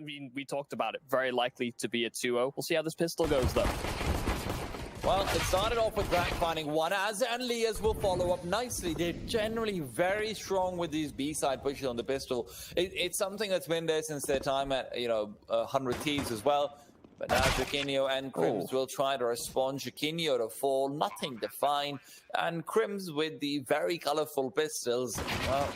mean, we talked about it. Very likely to be a 2-0. We'll see how this pistol goes, though. Well, it started off with Grant finding one. Az and Lias will follow up nicely. They're generally very strong with these B-side pushes on the pistol. It's something that's been there since their time at, 100 Thieves as well. But now Jaquinho and Crims will try to respond. Jaquinho to fall, nothing to find. And Crims with the very colorful pistols, well,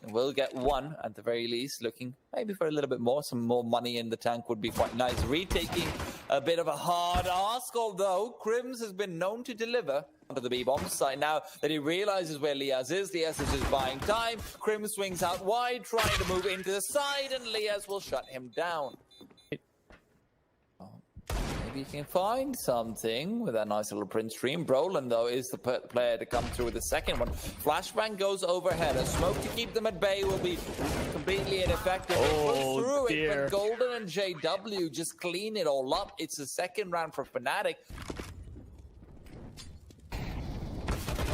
will get one at the very least. Looking maybe for a little bit more. Some more money in the tank would be quite nice. Retaking a bit of a hard ask, although Crims has been known to deliver onto the B-bomb site. Now that he realizes where Lias is just buying time. Crims swings out wide, trying to move into the side, and Lias will shut him down. Maybe he can find something with that nice little print stream. Brolin, though, is the player to come through with the second one. Flashbang goes overhead. A smoke to keep them at bay will be completely ineffective. It goes through it, but Golden and JW just clean it all up. It's the second round for Fnatic.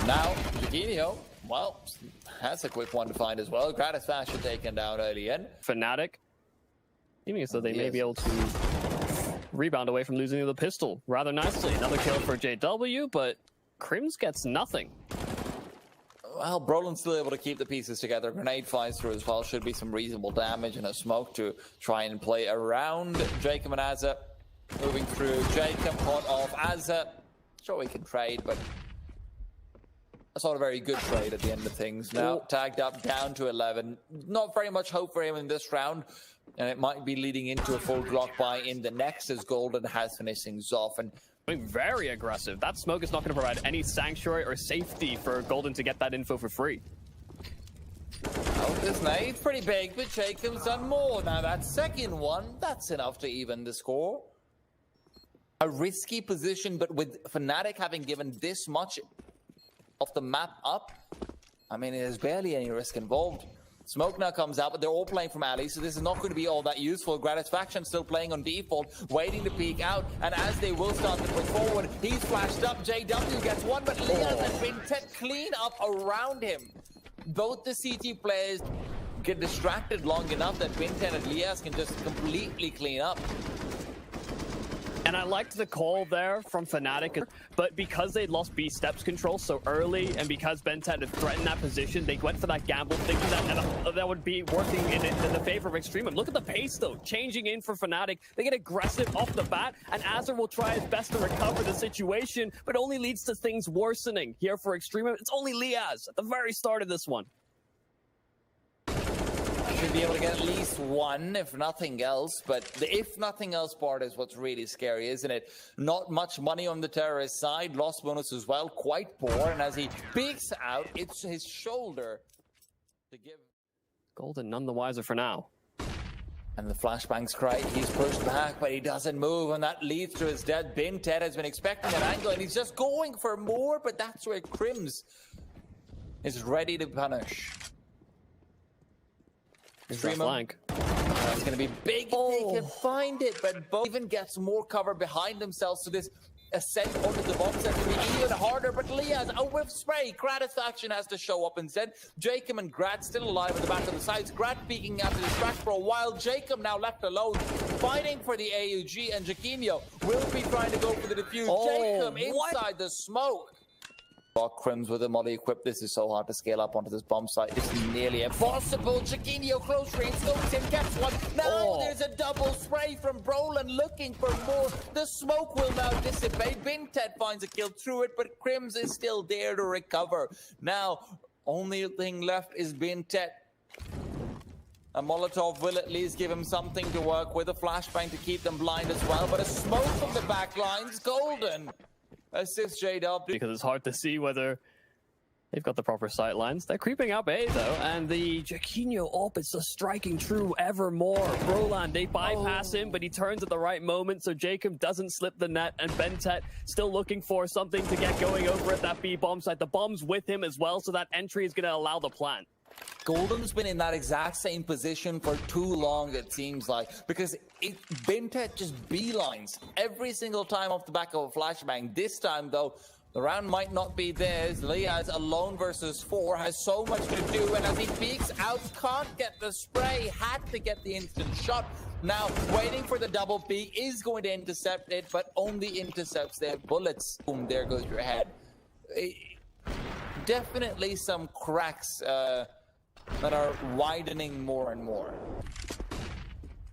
Now, Jaquinho, well, that's a quick one to find as well. Gratisfaction taken down early in. Fnatic, seeming as though they may be able to rebound away from losing the pistol rather nicely. Another kill for JW, but Crims gets nothing. Well, Brolin's still able to keep the pieces together. Grenade flies through as well. Should be some reasonable damage and a smoke to try and play around Jacob and Azza. Moving through Jacob, caught off Azza. Sure, we can trade, but that's not a very good trade at the end of things. Now tagged up down to 11. Not very much hope for him in this round. And it might be leading into a full Glock buy in the next as Golden has finished things off. And very aggressive. That smoke is not going to provide any sanctuary or safety for Golden to get that info for free. Oh, this nade's pretty big, but Jacob's done more. Now that second one, that's enough to even the score. A risky position, but with Fnatic having given this much of the map up, I mean, there's barely any risk involved. Smoke now comes out, but they're all playing from alley, so this is not going to be all that useful. Gratisfaction still playing on default, waiting to peek out, and as they will start to push forward, he's flashed up. JW gets one, but Lias and Vintet clean up around him. Both the CT players get distracted long enough that Vintet and Lias can just completely clean up. And I liked the call there from Fnatic, but because they lost B steps control so early, and because Bentet had threatened that position, they went for that gamble, thinking that would be working in the favor of EXTREMUM. Look at the pace, though, changing in for Fnatic. They get aggressive off the bat, and Azur will try his best to recover the situation, but only leads to things worsening here for EXTREMUM. It's only Lias at the very start of this one. Should be able to get at least one, if nothing else. But the if nothing else part is what's really scary, isn't it? Not much money on the terrorist side. Lost bonus as well, quite poor. And as he peeks out, it's his shoulder to give. Golden none the wiser for now. And the flashbang's great. He's pushed back, but he doesn't move, and that leads to his death. Vintet has been expecting an angle, and he's just going for more, but that's where Crims is ready to punish. Flank. It's going to be big if they can find it, but Bo even gets more cover behind themselves, so this ascent onto the bomb set can be even harder. But Lias, a whiff spray. Gratisfaction has to show up instead. Jacob and Grat still alive at the back of the sides. Grat peeking out to distract for a while. Jacob now left alone, fighting for the AUG, and Jaquinho will be trying to go for the defuse. Jacob inside the smoke. Crims with a molly equipped. This is so hard to scale up onto this bomb site. It's nearly impossible. Jaquinho close range, scopes him, gets one. Now there's a double spray from Brolin looking for more. The smoke will now dissipate. Vintet finds a kill through it, but Crims is still there to recover. Now, only thing left is Vintet. A Molotov will at least give him something to work with. A flashbang to keep them blind as well, but a smoke from the back lines. Golden assists JW. Because it's hard to see whether they've got the proper sight lines. They're creeping up A, though, and the Jaquinho up is just striking true ever more. Brolan, they bypass him, but he turns at the right moment, so Jacob doesn't slip the net, and Bentet still looking for something to get going over at that B bomb site. The bomb's with him as well, so that entry is going to allow the plant. Golden's been in that exact same position for too long, it seems like, because Vintet just beelines every single time off the back of a flashbang. This time, though, The round might not be theirs. Liaz alone versus 4 has so much to do, and as he peeks out, can't get the spray, had to get the instant shot. Now, waiting for the double peek, is going to intercept it, but only intercepts their bullets. Boom, there goes your head. Definitely some cracks that are widening more and more.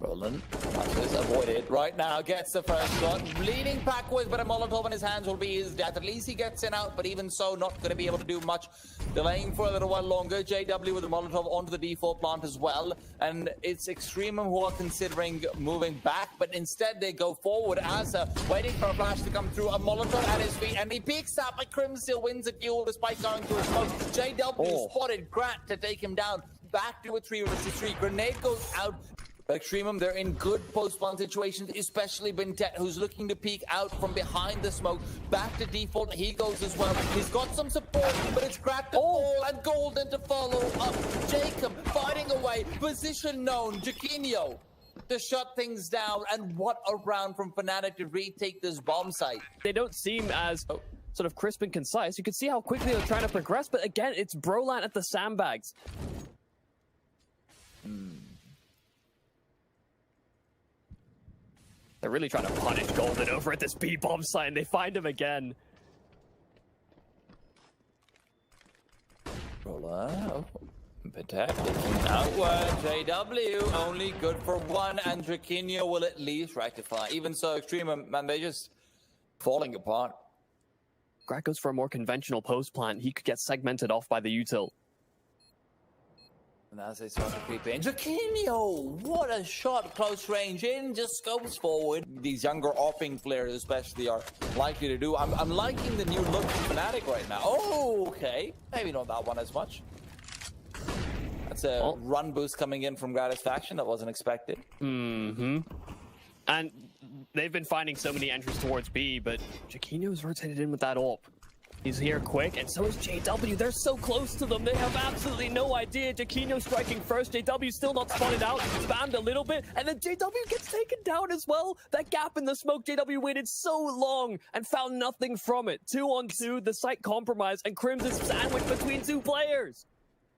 Roland is avoided right now, gets the first shot, bleeding backwards, but a Molotov in his hands will be his death. At least he gets in out, but even so, not going to be able to do much. Delaying for a little while longer. JW with the Molotov onto the default plant as well, and it's Extremum who are considering moving back, but instead they go forward. Asa waiting for a flash to come through, a Molotov at his feet, and he peeks up, but Crim still wins a duel despite going through a smoke. JW spotted Grant to take him down. Back to a 3 versus 3. Grenade goes out. Extremum, they're in good post-spawn situations, especially Bintet, who's looking to peek out from behind the smoke. Back to default, he goes as well. He's got some support, but it's cracked to fall and Golden to follow up. Jacob fighting away, position known. Jaquinho to shut things down, and what a round from Fnatic to retake this bomb site. They don't seem as sort of crisp and concise. You can see how quickly they're trying to progress, but again, it's Brolant at the sandbags. They're really trying to punish Golden over at this B-bomb site, and they find him again. Roller, protecting outward. JW only good for 1, and Jaquinho will at least rectify. Even so, Extremum, man, they're just falling apart. Grat goes for a more conventional post plant. He could get segmented off by the util. And as they start to creep in, Jaquinho, what a shot, close range in, just scopes forward. These younger offing players especially are likely to do. I'm liking the new look from Fnatic right now. Oh, okay. Maybe not that one as much. That's a run boost coming in from Gratisfaction that wasn't expected. And they've been finding so many entries towards B, but Jaquinho's rotated in with that AWP. He's here quick, and so is JW. They're so close to them. They have absolutely no idea. Jaquinho striking first. JW still not spotted out. Spammed a little bit, and then JW gets taken down as well. That gap in the smoke, JW waited so long and found nothing from it. 2-on-2, the site compromised, and Crims is sandwiched between 2 players.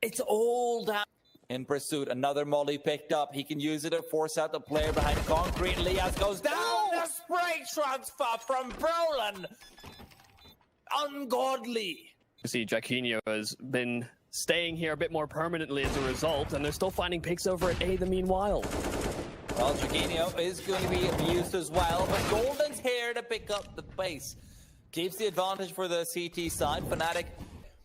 It's all down. In pursuit, another molly picked up. He can use it to force out the player behind concrete. Liaz goes down. The spray transfer from Brolin. Ungodly. You see, Jaquinho has been staying here a bit more permanently as a result, and they're still finding picks over at A the meanwhile. Well, Jaquinho is going to be abused as well, but Golden's here to pick up the pace. Keeps the advantage for the CT side. Fnatic,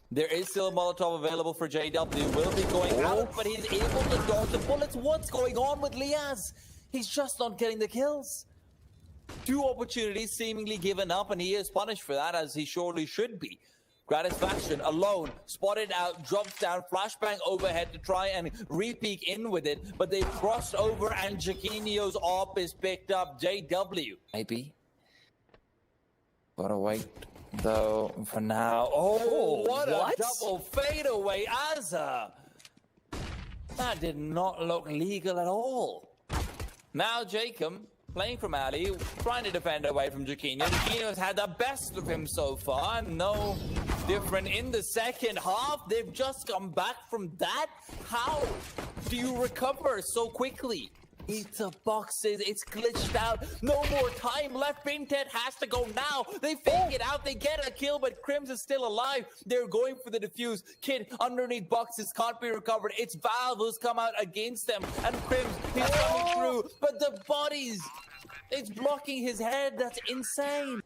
there is still a Molotov available for JW. Will be going out, but he's able to dodge the bullets. What's going on with Liaz? He's just not getting the kills. 2 opportunities seemingly given up, and he is punished for that, as he surely should be. Gratisfaction alone, spotted out, drops down, flashbang overhead to try and re-peek in with it, but they've crossed over, and Jaquinho's AWP is picked up. JW. Maybe. Gotta wait, though, for now. Oh, what a double fadeaway, Azza! That did not look legal at all. Now Jacob, playing from Ali, trying to defend away from Jaquinho. Jaquinho's had the best of him so far. No different in the second half. They've just come back from that. How do you recover so quickly? It's a boxes, it's glitched out. No more time left. Bintet has to go now. They fake it out, they get a kill, but Crims is still alive. They're going for the defuse. Kid underneath boxes can't be recovered. It's Valve who's come out against them, and Crims, he's coming through, but the bodies, it's blocking his head. That's insane.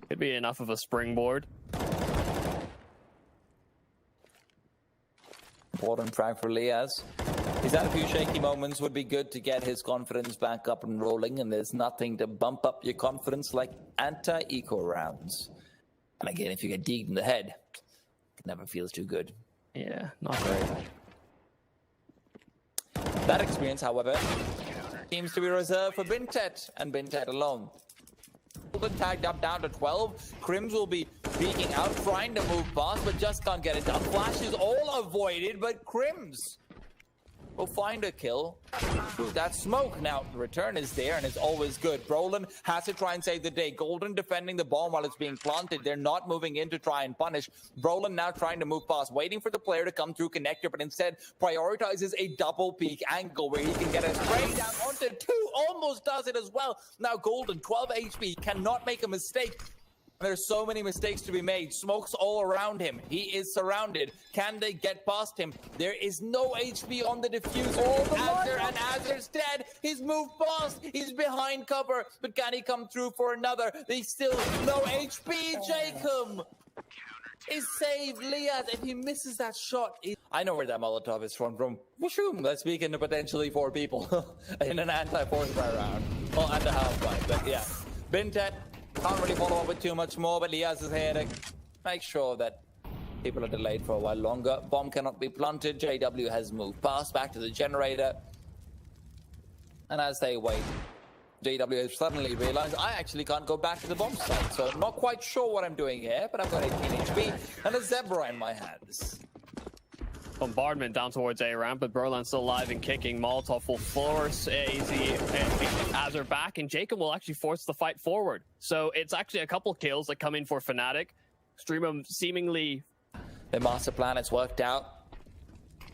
Could be enough of a springboard. Important track for Liaz. He's had a few shaky moments. Would be good to get his confidence back up and rolling, and there's nothing to bump up your confidence like anti-eco rounds. And again, if you get deeged in the head, it never feels too good. Yeah, not great. That experience, however, seems to be reserved for Bintet, and Bintet alone. Golden tagged up down to 12. Crims will be peeking out, trying to move past, but just can't get it done. Flash is all avoided, but Crims will find a kill through that smoke. Now, the return is there, and it's always good. Brolin has to try and save the day. Golden defending the bomb while it's being planted. They're not moving in to try and punish. Brolin now trying to move past, waiting for the player to come through connector, but instead prioritizes a double peek angle where he can get a spray down onto two. Almost does it as well. Now, Golden, 12 HP, cannot make a mistake. There's so many mistakes to be made. Smoke's all around him. He is surrounded. Can they get past him? There is no HP on the diffuser. And Azer's dead. He's moved past. He's behind cover. But can he come through for another? There's still no HP. Jacob is saved. Liaz, if he misses that shot, I know where that Molotov is from. Whooshum. Let's speak into potentially 4 people in an anti-force round. Well, and a half fight, but yeah. Bintet can't really follow up with too much more, but Liaz is here to make sure that people are delayed for a while longer. Bomb cannot be planted. JW has moved past back to the generator. And as they wait, JW has suddenly realized I actually can't go back to the bomb site. So I'm not quite sure what I'm doing here, but I've got 18 HP and a Zebra in my hands. Bombardment down towards A ramp, but Berlin's still alive and kicking. Molotov will force Azer back, and Jacob will actually force the fight forward. So it's actually a couple kills that come in for Fnatic. EXTREMUM seemingly... The master plan has worked out.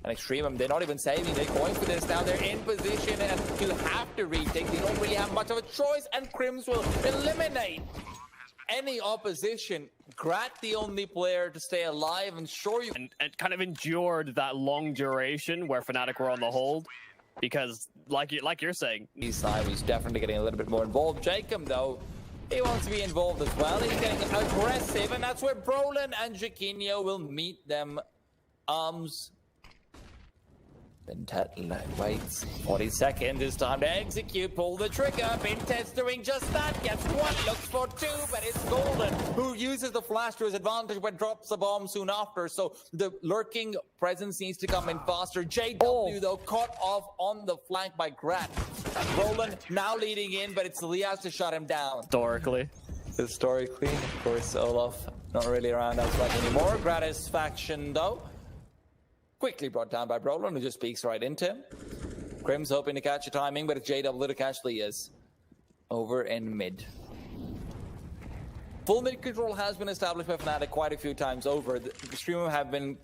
And EXTREMUM, they're not even saving, they're going for this now. They're in position and you have to retake. They don't really have much of a choice, and Crims will eliminate any opposition. Grat the only player to stay alive, and sure you and kind of endured that long duration where Fnatic were on the hold, because like you're saying, he's definitely getting a little bit more involved. Jacob though, he wants to be involved as well. He's getting aggressive, and that's where Brolin and Jaquinho will meet them. Bintet waits 40 seconds. It's time to execute. Pull the trigger. Bintet's doing just that. Gets one, looks for 2, but it's Golden who uses the flash to his advantage but drops the bomb soon after. So the lurking presence needs to come in faster. JW though caught off on the flank by Grat. Roland now leading in, but it's Liaz to shut him down. Historically, of course, Olaf not really around as much anymore. Grat's faction though, quickly brought down by Brolin, who just peeks right into him. Grim's hoping to catch a timing, but it's JW to catch Liaz over in mid. Full mid control has been established by Fnatic quite a few times over. The EXTREMUM have been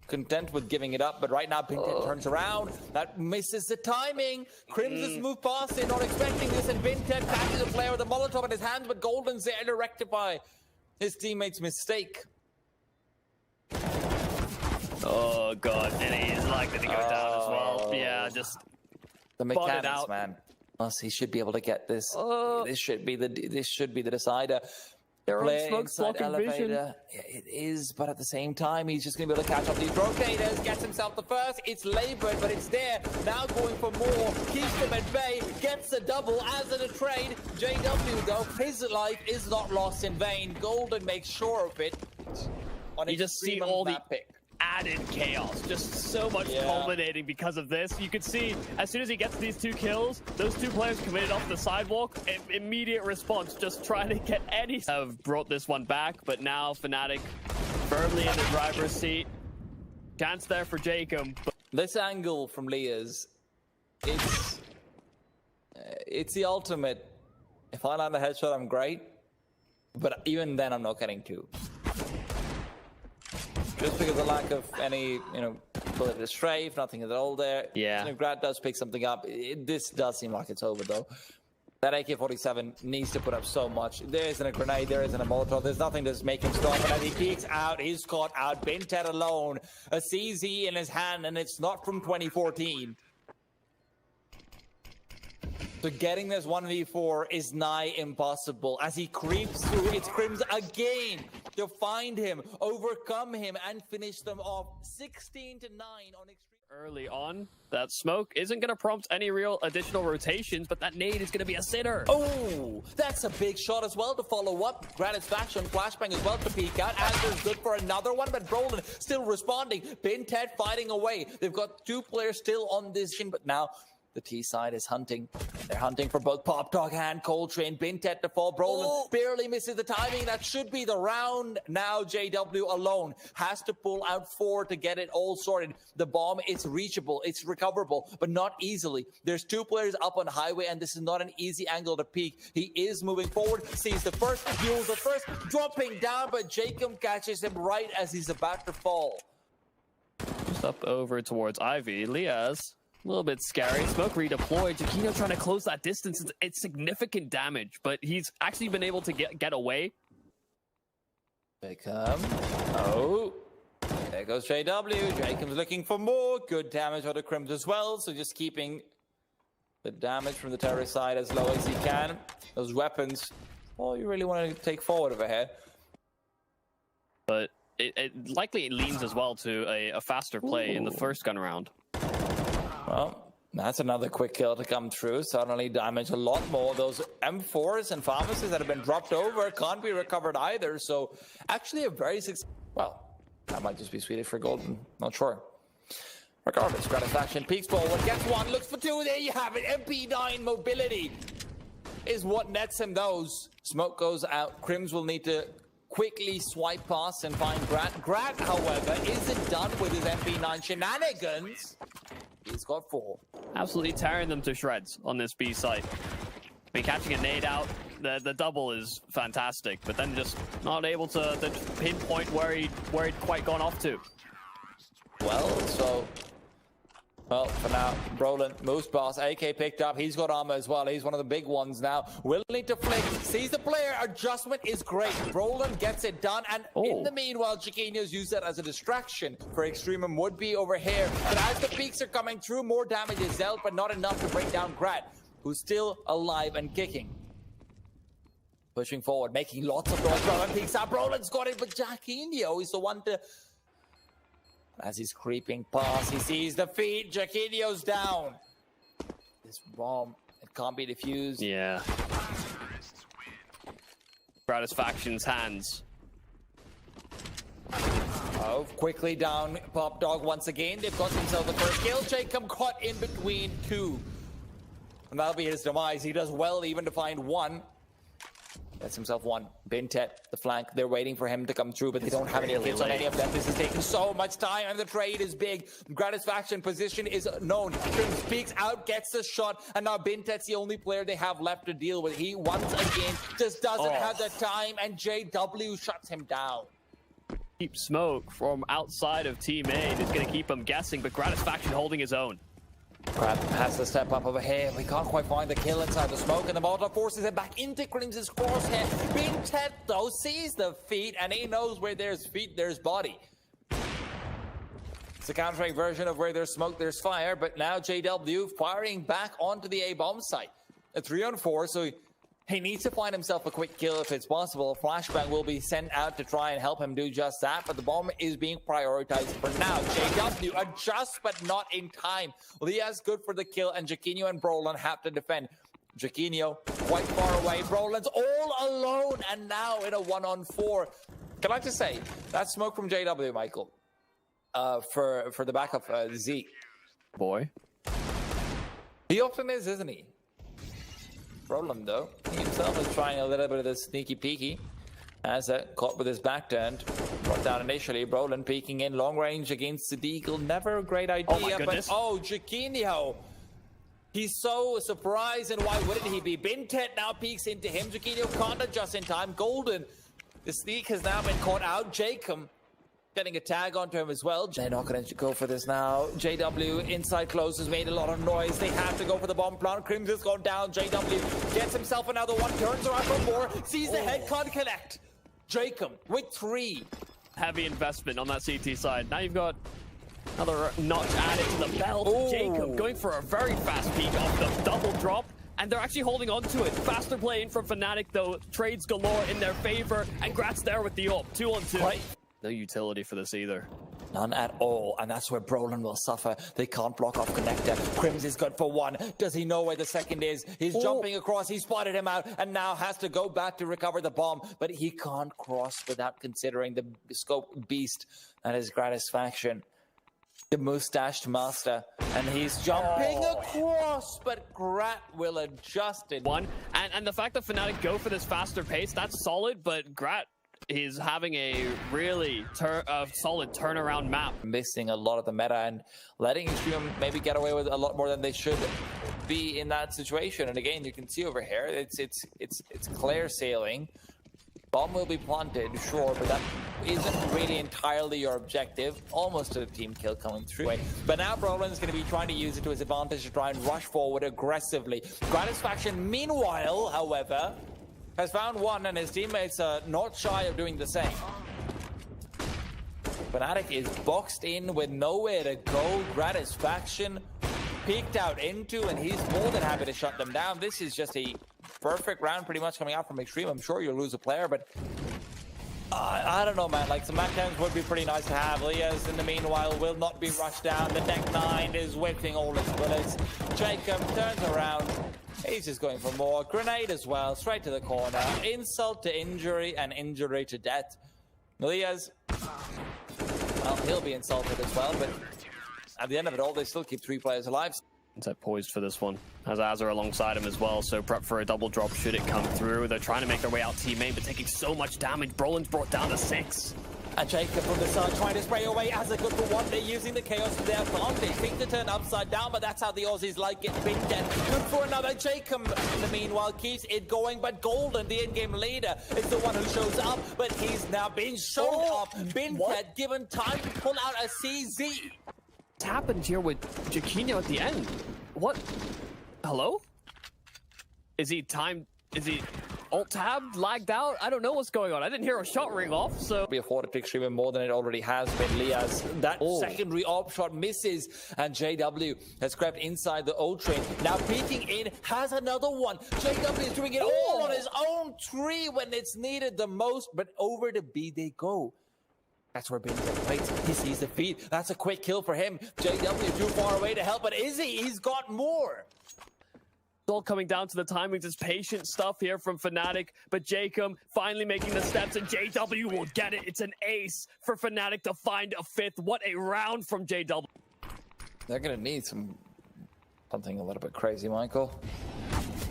content with giving it up, but right now Bintet turns around. That misses the timing. Crims has moved past it, not expecting this, and Bintet catches a player with a Molotov in his hands, but Golden's there to rectify his teammate's mistake. Oh god, and he is likely to go down as well. Yeah, just the mechanics, man. Plus, he should be able to get this. This should be the decider. Play inside elevator. Yeah, it is, but at the same time, he's just going to be able to catch up these rotators. Gets himself the first. It's labored, but it's there. Now going for more. Keeps them at bay. Gets the double as in a trade. JW, though, his life is not lost in vain. Golden makes sure of it. You just see all the added chaos, just so much culminating because of this. You could see as soon as he gets these 2 kills, those 2 players committed off the sidewalk, immediate response, just trying to get any. Have brought this one back, but now Fnatic firmly in the driver's seat. Chance there for Jacob. This angle from Liaz, it's the ultimate. If I land a headshot, I'm great, but even then, I'm not getting 2. Just because of the lack of any, bullet to strafe, nothing at all there. Yeah. If Grad does pick something up, this does seem like it's over, though. That AK-47 needs to put up so much. There isn't a grenade, there isn't a Molotov, there's nothing to make him stop. And as he peeks out, he's caught out. Bintet alone. A CZ in his hand, and it's not from 2014. So getting this 1v4 is nigh impossible as he creeps through. It's Crims again to find him, overcome him, and finish them off 16-9 on Extreme. Early on, that smoke isn't going to prompt any real additional rotations, but that nade is going to be a sitter. Oh, that's a big shot as well to follow up. Granite's faction, flashbang as well to peek out. Azer's good for another one, but Brolin still responding. Bintet fighting away. They've got 2 players still on this shin, but now The T side is hunting. They're hunting for both Pop Dog and Coltrane. Bintet to fall. Brolin barely misses the timing. That should be the round. Now JW alone has to pull out 4 to get it all sorted. The bomb is reachable. It's recoverable, but not easily. There's 2 players up on highway, and this is not an easy angle to peek. He is moving forward. Sees the first. Fuels the first. Dropping down, but Jacob catches him right as he's about to fall. Just up over towards Ivy. Liaz. A little bit scary. Smoke redeployed. Jakino trying to close that distance. It's significant damage, but he's actually been able to get away. Jacob. Oh. There goes JW. Jacob's looking for more. Good damage on the Crims as well. So just keeping the damage from the terrorist side as low as he can. Those weapons, well, you really want to take forward over here. But it likely leans as well to a faster play in the first gun round. Well, that's another quick kill to come through. Suddenly damage a lot more. Those M4s and pharmacies that have been dropped over can't be recovered either. So actually a very well, that might just be Swedish for Golden. Not sure. Regardless, Gratification peeks forward, gets 1, looks for 2. There you have it. MP9 mobility is what nets him those. Smoke goes out. Crims will need to quickly swipe past and find Grat. Grat, however, isn't done with his MP9 shenanigans. He's got 4. Absolutely tearing them to shreds on this B site. I mean, catching a nade out, the double is fantastic, but then just not able to pinpoint where he'd quite gone off to. Well, for now, Brolin moves past. AK picked up. He's got armor as well. He's one of the big ones now. Willing to flick. Sees the player. Adjustment is great. Brolin gets it done. And in the meanwhile, Chiquinho's used that as a distraction for EXTREMUM would be over here. But as the peaks are coming through, more damage is dealt, but not enough to bring down Grat, who's still alive and kicking. Pushing forward, making lots of noise. Brolin peeks out. Brolin's got it, but Chiquinho is the one to... As he's creeping past, he sees the feet. Jaquinho's down. This bomb, it can't be defused. Yeah. Gratisfaction's hands. Oh, quickly down. Pop Dog once again. They've got themselves the first kill. Jacob caught in between 2. And that'll be his demise. He does well even to find 1. Gets himself 1. Bintet, the flank. They're waiting for him to come through, but they don't have any kills on any of them. This is taking so much time, and the trade is big. Gratisfaction position is known. Trim speaks out, gets the shot, and now Bintet's the only player they have left to deal with. He once again just doesn't have the time, and JW shuts him down. Keep Smoke from outside of Team A is going to keep him guessing, but Gratisfaction holding his own. Crab has to step up over here. We can't quite find the kill inside the smoke, and the Molotov forces it back into Crimson's crosshair. Bintet, though, sees the feet, and he knows where there's feet, there's body. It's a counter version of where there's smoke, there's fire, but now JW firing back onto the A-bomb site. A 3-on-4, so he needs to find himself a quick kill if it's possible. A flashbang will be sent out to try and help him do just that, but the bomb is being prioritized for now. JW adjusts, but not in time. Lia's good for the kill, and Jaquinho and Brolin have to defend. Jaquinho quite far away. Brolin's all alone, and now in a 1-on-4. Can I just say, that smoke from JW, Michael, for the back of Z. Boy. He often is, isn't he? Brolin, though, he himself is trying a little bit of this sneaky peeky. As caught with his back turned. Brought down initially. Brolin peeking in long range against the Deagle. Never a great idea, but Jaquinho. He's so surprised, and why wouldn't he be? Bintet now peeks into him. Jaquinho can't adjust in time. Golden. The sneak has now been caught out. Jacob getting a tag onto him as well. They're not going to go for this now. JW inside close has made a lot of noise. They have to go for the bomb plant. Crimson's gone down. JW gets himself another one. Turns around for more. Sees the head, can't connect. Jacob with 3. Heavy investment on that CT side. Now you've got another notch added to the belt. Jacob going for a very fast peek off the double drop. And they're actually holding on to it. Faster play in from Fnatic, though. Trades galore in their favor. And Grat's there with the ult. 2-on-2. Right. No utility for this either. None at all, and that's where Brolin will suffer. They can't block off connector. Crims is good for 1. Does he know where the second is? He's jumping across. He spotted him out, and now has to go back to recover the bomb. But he can't cross without considering the scope beast that is Gratisfaction. The mustached master, and he's jumping across, but Grat will adjust it. And the fact that Fnatic go for this faster pace, that's solid, but Grat is having a really solid turnaround map. Missing a lot of the meta and letting EXTREMUM maybe get away with a lot more than they should be in that situation. And again, you can see over here, it's clear sailing. Bomb will be planted, sure, but that isn't really entirely your objective. Almost a team kill coming through. But now Brolin's going to be trying to use it to his advantage to try and rush forward aggressively. Gratisfaction, meanwhile, however, has found one, and his teammates are not shy of doing the same. Fnatic is boxed in with nowhere to go. Gratisfaction peeked out into, and he's more than happy to shut them down. This is just a perfect round pretty much coming out from Extreme. I'm sure you'll lose a player, but I don't know, man. Like, some backdowns would be pretty nice to have. Lias, in the meanwhile, will not be rushed down. The Deck 9 is whipping all its bullets. Jacob turns around. He's just going for more. Grenade as well, straight to the corner. Insult to injury and injury to death. Lias, well, he'll be insulted as well, but at the end of it all, they still keep 3 players alive. They're poised for this one. Has Azar alongside him as well, so prep for a double drop should it come through. They're trying to make their way out teammate, but taking so much damage. Brolin's brought down to 6. And Jacob from the side trying to spray away Azar good for one. They're using the chaos for their advantage. Think to turn upside down, but that's how the Aussies like it. Been dead. Good for another. Jacob, in the meanwhile, keeps it going, but Golden, the in-game leader, is the one who shows up, but he's now been shown up. Been given time to pull out a CZ. What's happened here with Jaquinho at the end? What? Hello? Is he alt-tabbed, lagged out? I don't know what's going on. I didn't hear a shot ring off, so... Be afforded to EXTREMUM more than it already has been. Lias, that secondary op shot misses, and JW has crept inside the O train. Now peeking in, has another one. JW is doing it all on his own tree when it's needed the most, but over to B they go. That's where Ben waits. He sees the feed. That's a quick kill for him. JW too far away to help, but is he? He's got more. It's all coming down to the timings. It's patient stuff here from Fnatic, but Jacob finally making the steps, and JW will get it. It's an ace for Fnatic to find a 5th. What a round from JW. They're going to need something a little bit crazy, Michael.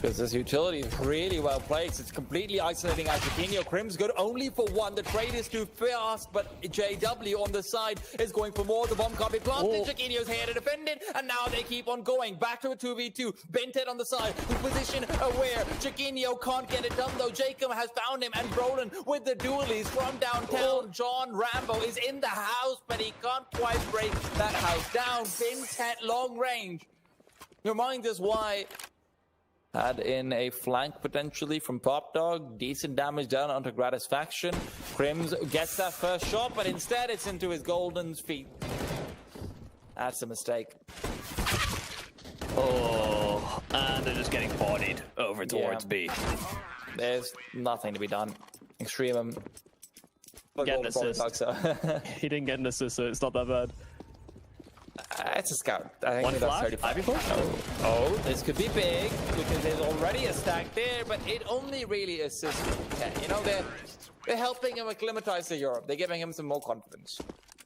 Because this utility is really well placed. It's completely isolating out Jaquinho. Crim's good only for 1. The trade is too fast, but JW on the side is going for more. The bomb can't be planted. Jaquinho's here to defend it, and now they keep on going. Back to a 2v2. Bented on the side. Position aware. Jaquinho can't get it done, though. Jacob has found him, and Brolin with the dualies from downtown. John Rambo is in the house, but he can't quite break that house down. Bentet long range. Remind us why... Had in a flank potentially from Pop Dog. Decent damage done onto Gratisfaction. Crims gets that first shot, but instead it's into his Golden's feet. That's a mistake. Oh, and they're just getting bodied over towards B. There's nothing to be done. EXTREMUM. Get an assist. He didn't get an assist, so it's not that bad. It's a scout. I think One that's flash? 35. Oh, this could be big because there's already a stack there, but it only really assists 10. You know, they're helping him acclimatize to Europe. They're giving him some more confidence.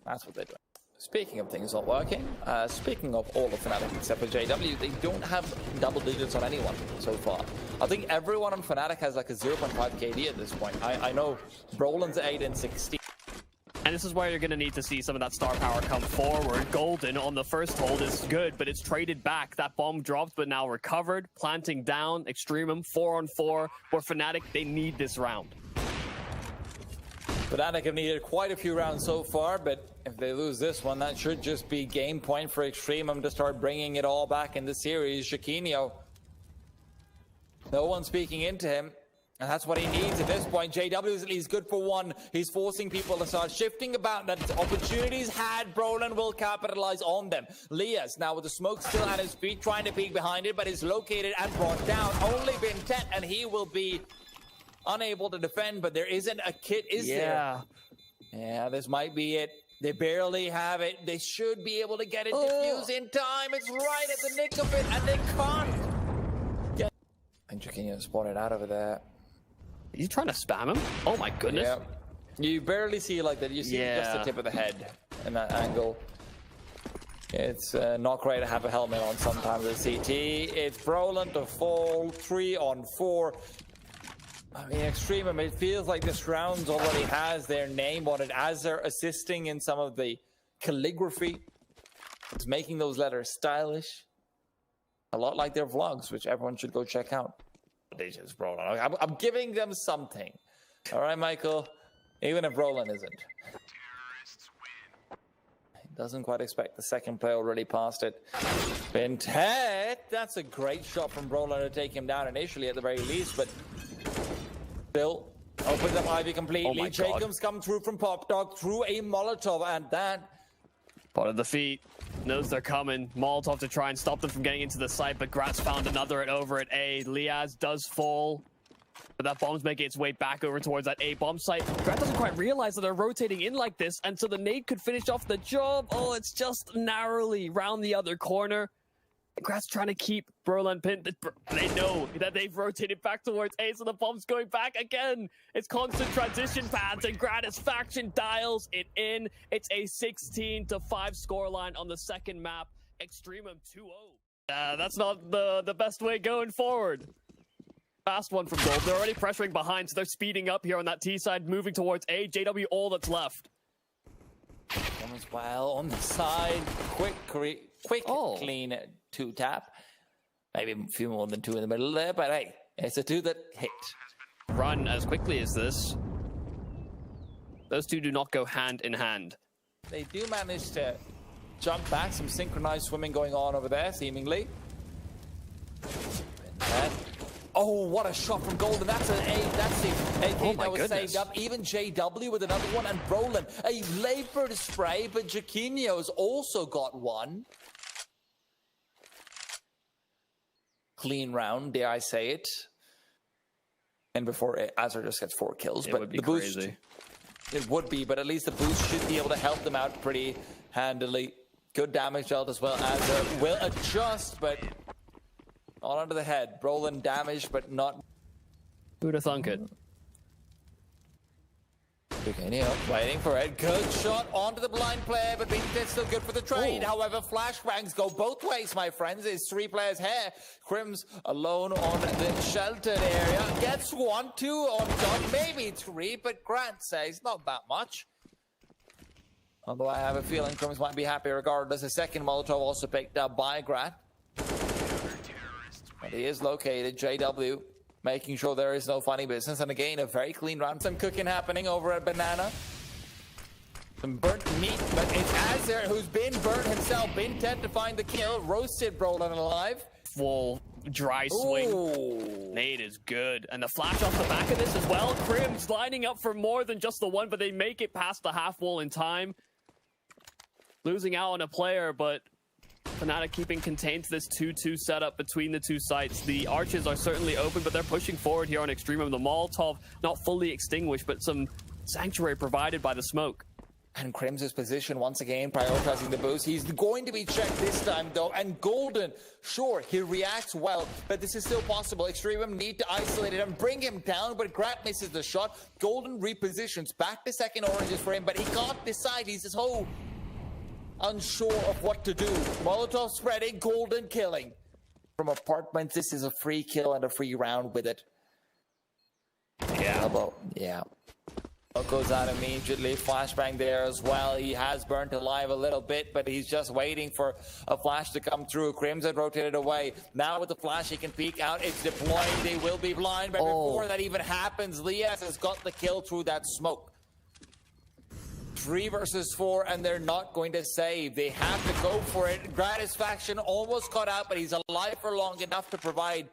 That's what they're doing. Speaking of things not working, speaking of all of Fnatic except for JW, they don't have double digits on anyone so far. I think everyone on Fnatic has like a 0.5 KD at this point. I know Brolin's 8 and 16. And this is where you're going to need to see some of that star power come forward. Golden on the first hold is good, but it's traded back. That bomb dropped, but now recovered. Planting down. EXTREMUM 4-on-4. For Fnatic, they need this round. Fnatic have needed quite a few rounds so far, but if they lose this one, that should just be game point for EXTREMUM to start bringing it all back in the series. Jaquinho, no one speaking into him. And that's what he needs at this point. JW is at least good for 1. He's forcing people to start shifting about. That opportunities had, Brolin will capitalize on them. Lias now with the smoke still at his feet, trying to peek behind it, but is located and brought down. Only Bentet, and he will be unable to defend, but there isn't a kit, is there? Yeah, this might be it. They barely have it. They should be able to get it defused in time. It's right at the nick of it, and they can't. I think Jaquinho spotted out over there. He's trying to spam him? Oh my goodness. Yeah. You barely see like that. You see just the tip of the head in that angle. It's not great to have a helmet on sometimes at CT. It's Brolin to fall 3-on-4. I mean, EXTREMUM, it feels like this round already has their name on it as they're assisting in some of the calligraphy. It's making those letters stylish. A lot like their vlogs, which everyone should go check out. I'm giving them something. All right, Michael? Even if Roland isn't. He doesn't quite expect the second play already past it. Bintet, that's a great shot from Roland to take him down initially at the very least, but still opens up Ivy completely. Oh Jacobs come through from Pop Dog through a Molotov, and that part of the feet. Knows they're coming. Molotov to try and stop them from getting into the site, but Gratz found another over at A. Liaz does fall, but that bomb's making its way back over towards that A bomb site. Gratz doesn't quite realize that they're rotating in like this, and so the nade could finish off the job. Oh, it's just narrowly round the other corner. Gratz trying to keep Broland pinned. They know that they've rotated back towards A, so the bomb's going back again. It's constant transition paths, and Gratis Faction dials it in. It's a 16-5 scoreline on the second map. EXTREMUM 2-0. That's not the best way going forward. Fast one from Gold. They're already pressuring behind, so they're speeding up here on that T side, moving towards A. JW, all that's left. As well on the side, quick, clean 2-tap. Maybe a few more than 2 in the middle there, but hey, it's a 2 that hit. Run as quickly as this. Those two do not go hand in hand. They do manage to jump back, some synchronized swimming going on over there, seemingly. Oh, what a shot from Golden. That's an A. That's the AK that was saved up. Even JW with another one, and Brolin. A labored spray, but Jaquinho's also got one. Clean round, dare I say it. And before Azure just gets 4 kills. But the boost, crazy. It would be, but at least the boost should be able to help them out pretty handily. Good damage dealt as well. Azure will adjust, but all under the head. Brolin damaged, but not. Who'd have thunk it? Waiting for it. Good shot onto the blind player, but Bintet's still good for the trade. Oh. However, flashbangs go both ways, my friends. There's 3 players here. Crims alone on the sheltered area. Gets 1, 2 on top, maybe 3, but Grant says not that much. Although I have a feeling Crims might be happy regardless. A second Molotov also picked up by Grant. But he is located, JW, making sure there is no funny business. And again, a very clean round. Some cooking happening over at Banana. Some burnt meat, but it's Azir who's been burnt himself. Bintet to find the kill. Roasted Brolin alive. Full dry swing. Ooh. Nade is good. And the flash off the back of this as well. Crims lining up for more than just the one, but they make it past the half wall in time. Losing out on a player, but Fnatic keeping contained to this 2-2 setup between the two sites. The arches are certainly open, but they're pushing forward here on EXTREMUM. The Molotov not fully extinguished, but some sanctuary provided by the smoke. And Crims' position once again, prioritizing the boost. He's going to be checked this time, though. And Golden, sure, he reacts well, but this is still possible. EXTREMUM need to isolate it and bring him down, but Grant misses the shot. Golden repositions back to second oranges for him, but he can't decide. He's just unsure of what to do. Molotov spreading, Golden killing. From apartments, this is a free kill and a free round with it. Yeah. Goes out immediately. Flashbang there as well. He has burnt alive a little bit, but he's just waiting for a flash to come through. Crimson rotated away. Now with the flash, he can peek out. It's deploying. They will be blind, but before that even happens, Lias has got the kill through that smoke. 3 versus 4, and they're not going to save. They have to go for it. Gratis Faction almost caught out, but he's alive for long enough to provide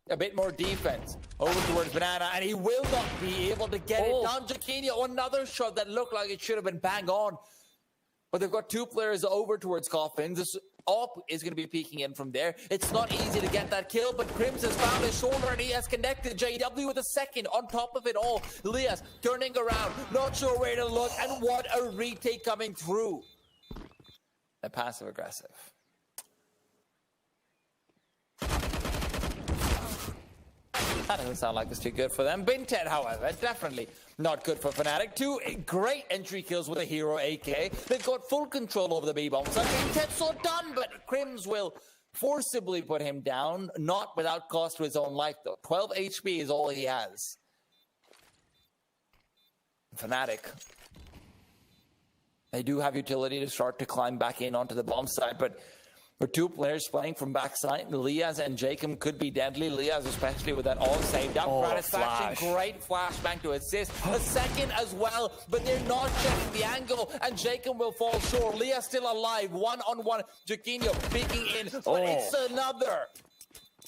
a bit more defense. Over towards Banana, and he will not be able to get it done. Jaquinho, another shot that looked like it should have been bang on. But they've got 2 players over towards Coffin. This Op is going to be peeking in from there. It's not easy to get that kill, but Crims has found his shoulder and he has connected. JW with a second on top of it all. Lias turning around, not sure where to look, and what a retake coming through. A passive aggressive. That doesn't sound like it's too good for them. Binted, however, definitely not good for Fnatic. Two great entry kills with a hero AK. They've got full control over the B-bomb. So Binted's so done, but Crims will forcibly put him down, not without cost to his own life, though. 12 HP is all he has. Fnatic, they do have utility to start to climb back in onto the bomb side, but for two players playing from backside, Liaz and Jacob could be deadly. Liaz, especially with that all saved up. Gratisfaction, great flashbang to assist. A second as well, but they're not checking the angle, and Jacob will fall short. Liaz still alive, one-on-one. Jaquinho peeking in, but it's another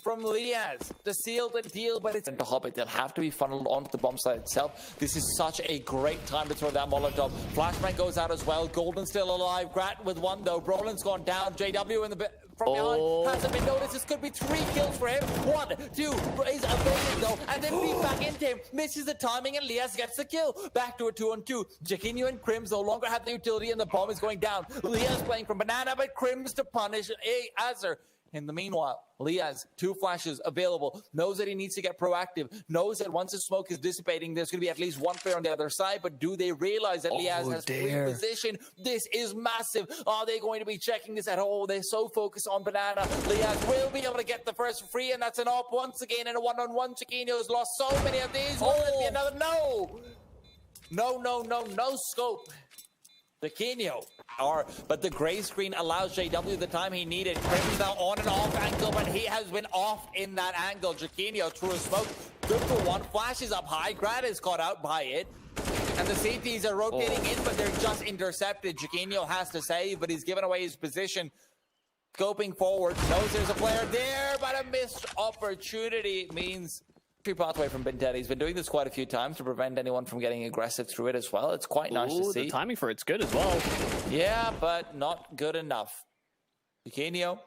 from Liaz to seal the deal, but it's into Hobbit. They'll have to be funneled onto the bomb site itself. This is such a great time to throw that Molotov. Flashbang goes out as well. Golden still alive. Grat with one though. Brolin's gone down. JW in the bit from behind hasn't been noticed. This could be 3 kills for him. 1, 2, is evading though, and then beat back into him. Misses the timing, and Liaz gets the kill. Back to a 2-on-2. Jaquinho and Crims no longer have the utility, and the bomb is going down. Liaz playing from Banana, but Crims to punish Azur. In the meanwhile, Liaz, 2 flashes available, knows that he needs to get proactive, knows that once the smoke is dissipating, there's going to be at least 1 player on the other side, but do they realize that Liaz has free position? This is massive. Are they going to be checking this at all? They're so focused on Banana. Liaz will be able to get the first free, and that's an op once again in a 1-on-1. Chiquinho's lost so many of these. Will it be another? No scope. Chiquinho. But the gray screen allows JW the time he needed. Crims now on and off angle, but he has been off in that angle. Chiquinho through a smoke. Good for 1. Flashes up high. Grad is caught out by it. And the CTs are rotating in, but they're just intercepted. Chiquinho has to save, but he's given away his position. Scoping forward. Knows there's a player there, but a missed opportunity means 3 pathway from Binted. He's been doing this quite a few times to prevent anyone from getting aggressive through it as well. It's quite nice to see. The timing for it's good as well. Yeah, but not good enough. Chiquinho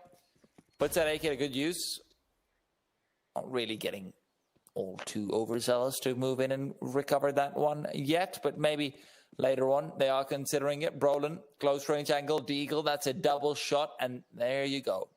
puts that AK to good use. Not really getting all too overzealous to move in and recover that one yet, but maybe later on they are considering it. Brolin, close range angle, Deagle, that's a double shot, and there you go.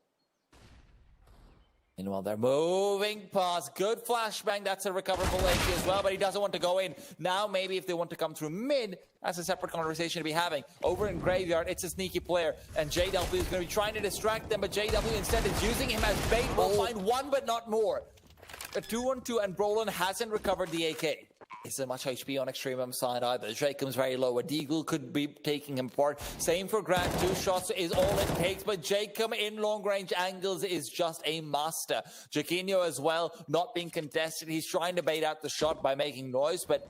Meanwhile, they're moving past. Good flashbang. That's a recoverable AK as well, but he doesn't want to go in. Now, maybe if they want to come through mid, that's a separate conversation to be having. Over in Graveyard, it's a sneaky player, and JW is going to be trying to distract them, but JW instead is using him as bait. We'll find 1, but not more. A 2-on-2, and Brolin hasn't recovered the AK. Isn't much HP on EXTREMUM side either. Jacob's very low. A Deagle could be taking him apart. Same for Grant. 2 shots is all it takes, but Jacob in long-range angles is just a master. Jaquinho as well, not being contested. He's trying to bait out the shot by making noise, but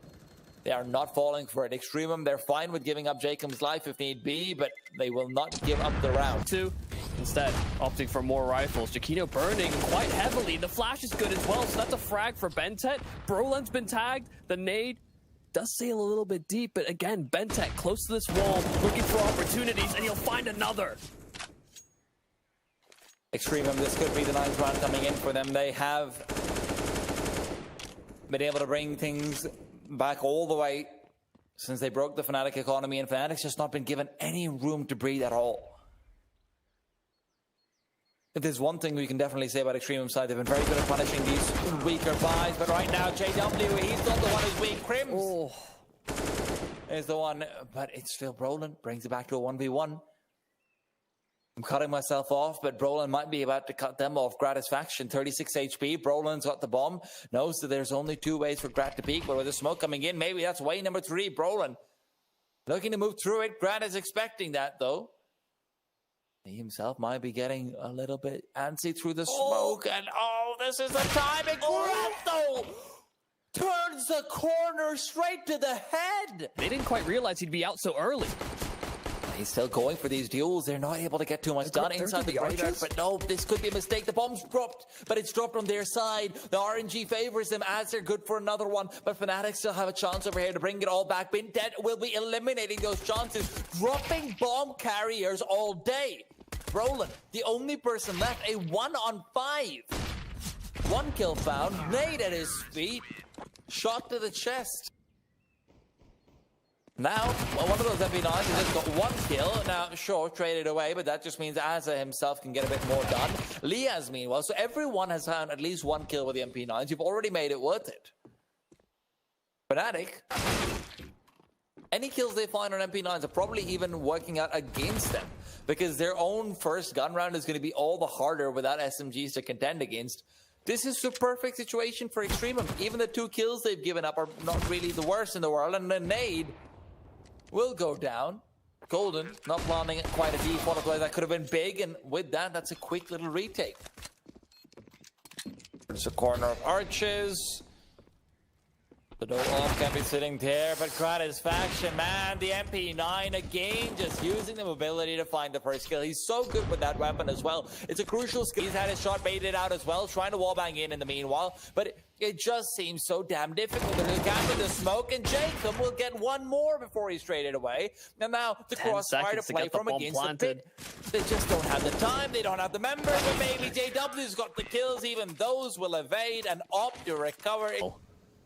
they are not falling for it. EXTREMUM, they're fine with giving up Jacob's life if need be, but they will not give up the round. 2. Instead, opting for more rifles. Jaquinho burning quite heavily. The flash is good as well, so that's a frag for Bentet. Brolin's been tagged. The nade does sail a little bit deep, but again, Bentet close to this wall, looking for opportunities, and he'll find another. EXTREMUM, this could be the 9th round coming in for them. They have been able to bring things back all the way since they broke the Fnatic economy, and Fnatic's just not been given any room to breathe at all. If there's one thing we can definitely say about EXTREMUM side, they've been very good at punishing these weaker buys, but right now, JW, he's not the one who's weak. Crims is the one, but it's still Brolin. Brings it back to a 1v1. I'm cutting myself off, but Brolin might be about to cut them off. Gratisfaction, 36 HP. Brolin's got the bomb. Knows that there's only 2 ways for Grat to peek, but with the smoke coming in, maybe that's way number 3. Brolin looking to move through it. Grat is expecting that, though. He himself might be getting a little bit antsy through the smoke, and this is the timing. Grat, though, turns the corner straight to the head. They didn't quite realize he'd be out so early. He's still going for these duels. They're not able to get too much done inside the graveyard, but no, this could be a mistake. The bomb's dropped, but it's dropped on their side. The RNG favors them as they're good for another one, but Fnatic still have a chance over here to bring it all back. Binted will be eliminating those chances, dropping bomb carriers all day. Brolin, the only person left, a 1-on-5. 1 kill found, nade at his feet, shot to the chest. Now, one of those MP9s has just got one kill. Now, sure, traded away, but that just means Azza himself can get a bit more done. Liaz, meanwhile, so everyone has found at least one kill with the MP9s. You've already made it worth it. Fnatic, any kills they find on MP9s are probably even working out against them, because their own first gun round is going to be all the harder without SMGs to contend against. This is the perfect situation for EXTREMUM. Even the 2 kills they've given up are not really the worst in the world, and the nade will go down. Golden not planning quite a default play that could have been big, and with that, that's a quick little retake. It's a corner of arches. The no off can be sitting there, but Gratisfaction, man, the MP9 again, just using the mobility to find the first kill. He's so good with that weapon as well. It's a crucial skill. He's had his shot baited out as well, trying to wallbang in the meanwhile, but it just seems so damn difficult. They're capping the smoke, and Jacob will get one more before he's traded away. And now the crossfire to play from against the pit. They just don't have the time, they don't have the members, but maybe JW's got the kills. Even those will evade and opt to recover.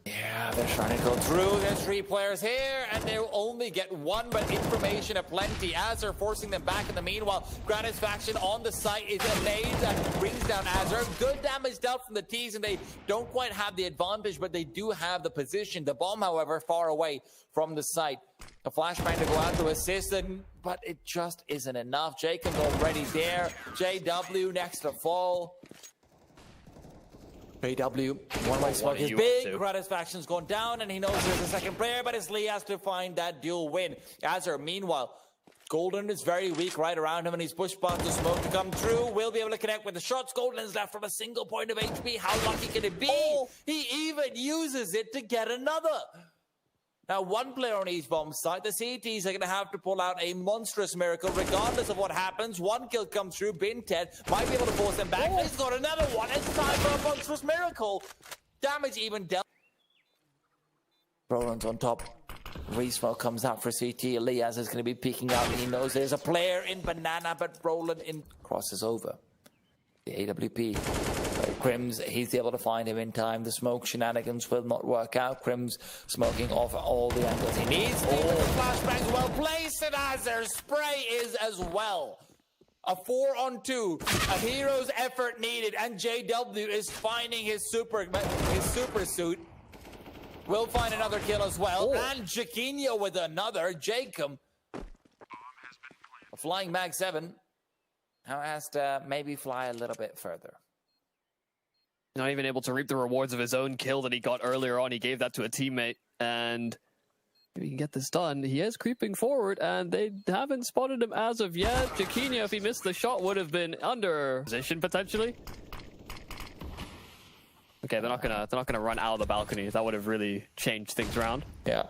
Yeah, they're trying to go through. There's 3 players here, and they'll only get one, but information aplenty as they're forcing them back. In the meanwhile, Gratisfaction on the site is a nade that brings down Azure. Good damage dealt from the T's, and they don't quite have the advantage, but they do have the position. The bomb, however, far away from the site. A flashbang to go out to assist, but it just isn't enough. Jacob's already there. JW next to fall. JW, one-way smoke is big. Gratisfaction's gone down, and he knows there's a second player, but it's Lee has to find that dual win. Azure, meanwhile, Golden is very weak right around him, and he's pushed past the smoke to come through. Will be able to connect with the shots. Golden is left from a single point of HP. How lucky can it be? He even uses it to get another. Now, 1 player on each bomb site. The CTs are going to have to pull out a monstrous miracle, regardless of what happens. 1 kill comes through. Binted might be able to force them back. He's got another one. It's time for a monstrous miracle. Damage even dealt. Roland's on top. Resmo comes out for CT. Elias is going to be peeking out. He knows there's a player in banana, but Roland crosses over. The AWP. Crims, he's able to find him in time. The smoke shenanigans will not work out. Crims smoking off all the angles he needs. The flashbang's well placed, and Azure spray is as well. A 4-on-2, a hero's effort needed, and JW is finding his super suit. Will find another kill as well, and Jaquinho with another. Jacob, a flying mag 7. Now has to maybe fly a little bit further. Not even able to reap the rewards of his own kill that he got earlier on. He gave that to a teammate, and if he can get this done, he is creeping forward, and they haven't spotted him as of yet. Jaquinho, if he missed the shot, would have been under position potentially. Okay, they're not gonna run out of the balcony. That would have really changed things around. Yeah.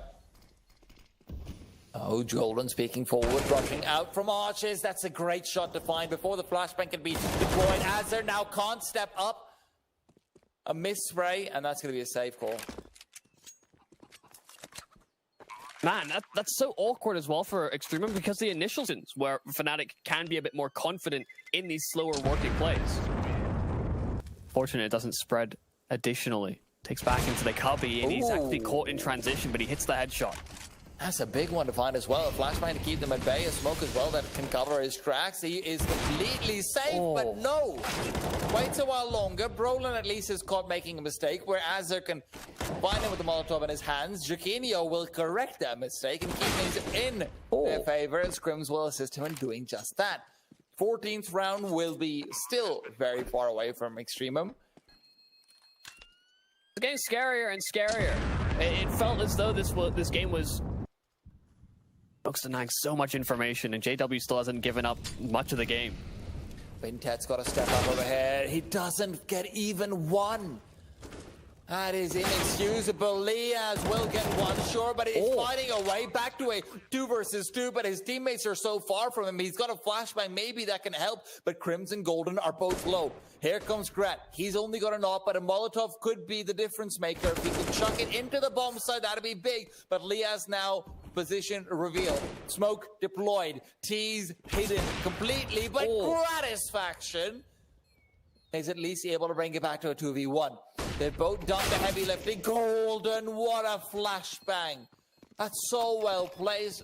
Oh, Golden speaking forward, rushing out from arches. That's a great shot to find before the flashbang can be deployed. Azure now can't step up. A miss spray, and that's going to be a safe call. Man, that's so awkward as well for EXTREMUM, because the initial scenes where Fnatic can be a bit more confident in these slower working plays. Fortunately, it doesn't spread additionally. Takes back into the cubby, and he's actually caught in transition, but he hits the headshot. That's a big one to find as well. A flashbang to keep them at bay. A smoke as well that can cover his tracks. He is completely safe, but no. Waits a while longer. Brolin at least is caught making a mistake, where Azure can find him with the Molotov in his hands. Jaquinho will correct that mistake and keep things in their favor, and Scrims will assist him in doing just that. 14th round will be still very far away from EXTREMUM. It's getting scarier and scarier. It felt as though this game was denying so much information, and JW still hasn't given up much of the game. Binted's got to step up overhead. He doesn't get even one. That is inexcusable. Liaz will get one, sure, but he's fighting away back to a 2 versus 2, but his teammates are so far from him. He's got a flashbang, maybe that can help, but Crims and Golden are both low. Here comes Gret. He's only got an op, but a Molotov could be the difference maker. If he can chuck it into the bomb side, that'd be big, but Liaz now position reveal. Smoke deployed. T's hidden completely, but Gratisfaction is at least able to bring it back to a 2v1. They've both done the heavy lifting. Golden, what a flashbang. That's so well placed,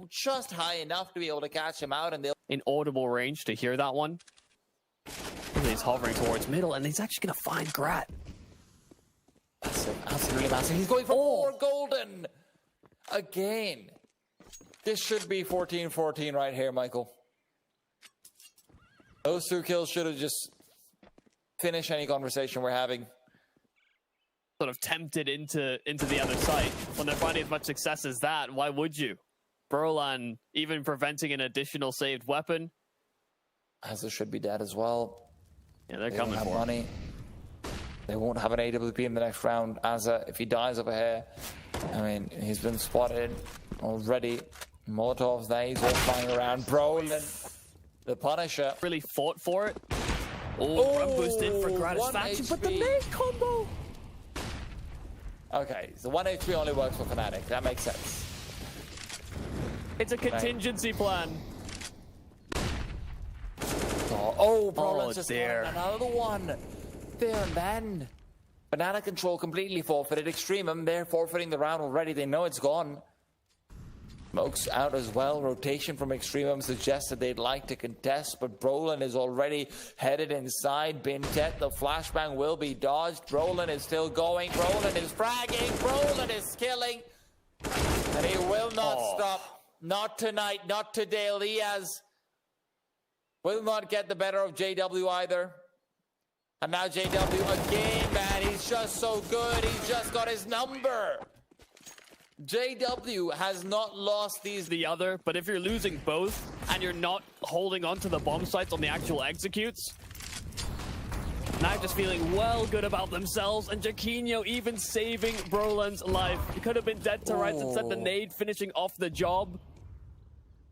just high enough to be able to catch him out, and they'll In audible range to hear that one. He's hovering towards middle, and he's actually going to find Grat. massive, absolutely massive. He's going for more golden again. This should be 14-14 right here, Michael. Those 2 kills should have just finished any conversation we're having. Sort of tempted into the other side. When they're finding as much success as that, why would you? Brolan even preventing an additional saved weapon. Azza should be dead as well. Yeah, they're They coming don't have for him. money. They won't have an AWP in the next round. Azza, if he dies over here, I mean, he's been spotted already. Molotovs, he's all flying around. Brolan, the Punisher. Really fought for it. Oh, run boost in for Gratisfaction, but the nade combo. Okay, so 1 HP only works for Fnatic. That makes sense. It's a contingency plan. Oh, Brolan's just dear. got another one. There and then. Banana control completely forfeited. EXTREMUM, they're forfeiting the round already. They know it's gone. Smoke's out as well. Rotation from EXTREMUM suggests that they'd like to contest, but Brolan is already headed inside. Bintet, the flashbang will be dodged. Brolan is still going. Brolan is fragging. Brolan is killing. And he will not stop. Not tonight. Not today. Liaz will not get the better of JW either. And now JW again, man. He's just so good. He's just got his number. JW has not lost these. The other, but if you're losing both and you're not holding on to the bomb sites on the actual executes, now just feeling well good about themselves, and Jaquinho even saving Brolan's life. He could have been dead to rights, instead the nade finishing off the job.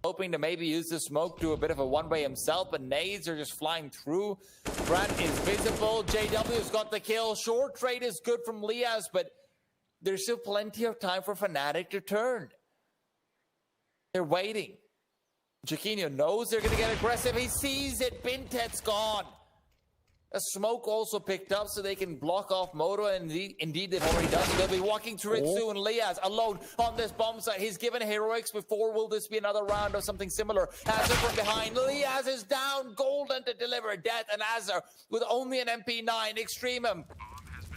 Hoping to maybe use the smoke to a bit of a one-way himself, but nades are just flying through. Brad is visible. JW's got the kill. Short trade is good from Liaz, but there's still plenty of time for Fnatic to turn. They're waiting. Jaquinho knows they're going to get aggressive. He sees it. Bintet's gone. A smoke also picked up so they can block off Moto, and indeed they've already done so. They'll be walking through it soon. Liaz alone on this bomb site. He's given heroics before. Will this be another round of something similar? Azar from behind. Liaz is down. Golden to deliver death, and Azar with only an MP9. EXTREMUM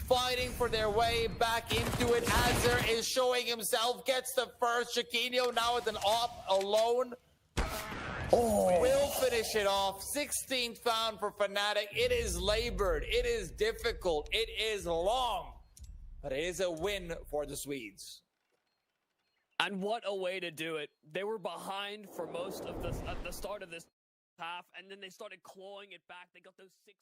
fighting for their way back into it. Azar is showing himself. Gets the first. Jaquinho now with an op alone. Will finish it off. 16th round for Fnatic. It is labored. It is difficult. It is long. But it is a win for the Swedes. And what a way to do it. They were behind for most of this at the start of this half, and then they started clawing it back. They got those 6